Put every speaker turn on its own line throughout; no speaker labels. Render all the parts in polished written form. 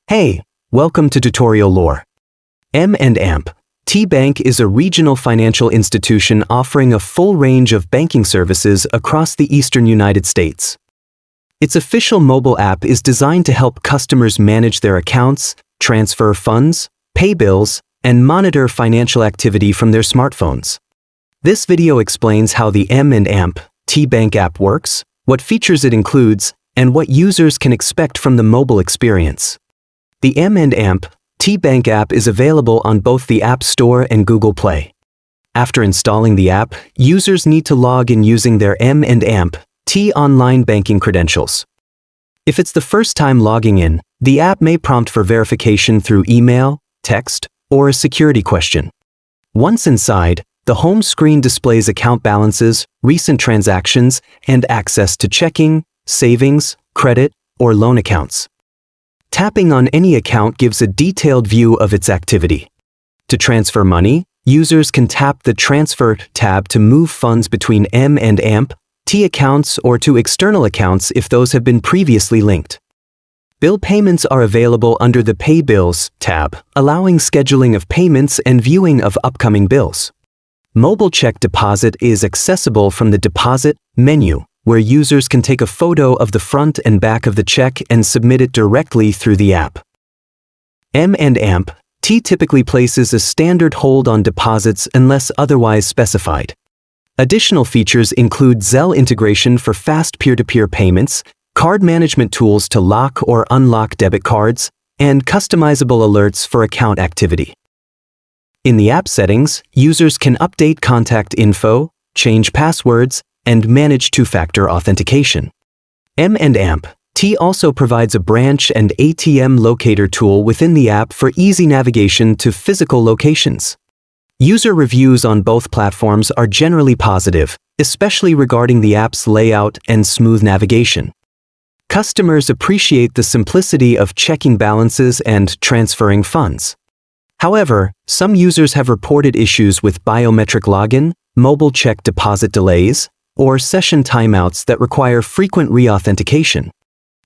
Hey, welcome to Tutorial Lore. M&T Bank is a regional financial institution offering a full range of banking services across the eastern United States. Its official mobile app is designed to help customers manage their accounts, transfer funds, pay bills, and monitor financial activity from their smartphones. This video explains how the M&T Bank app works, what features it includes, and what users can expect from the mobile experience. The M&T Bank app is available on both the App Store and Google Play. After installing the app, users need to log in using their M&T online banking credentials. If it's the first time logging in, the app may prompt for verification through email, text, or a security question. Once inside, the home screen displays account balances, recent transactions, and access to checking, savings, credit, or loan accounts. Tapping on any account gives a detailed view of its activity. To transfer money, users can tap the Transfer tab to move funds between M&T accounts or to external accounts if those have been previously linked. Bill payments are available under the Pay Bills tab, allowing scheduling of payments and viewing of upcoming bills. Mobile check deposit is accessible from the Deposit menu, where users can take a photo of the front and back of the check and submit it directly through the app. M&T typically places a standard hold on deposits unless otherwise specified. Additional features include Zelle integration for fast peer-to-peer payments, card management tools to lock or unlock debit cards, and customizable alerts for account activity. In the app settings, users can update contact info, change passwords, and manage two-factor authentication. M&T also provides a branch and ATM locator tool within the app for easy navigation to physical locations. User reviews on both platforms are generally positive, especially regarding the app's layout and smooth navigation. Customers appreciate the simplicity of checking balances and transferring funds. However, some users have reported issues with biometric login, mobile check deposit delays, or session timeouts that require frequent re-authentication.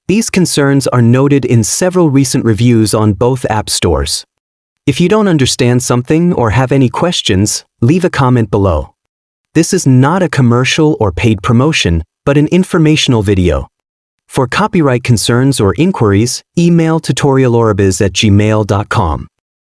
These concerns are noted in several recent reviews on both app stores. If you don't understand something or have any questions, leave a comment below. This is not a commercial or paid promotion, but an informational video. For copyright concerns or inquiries, email tutoriallorebiz@gmail.com.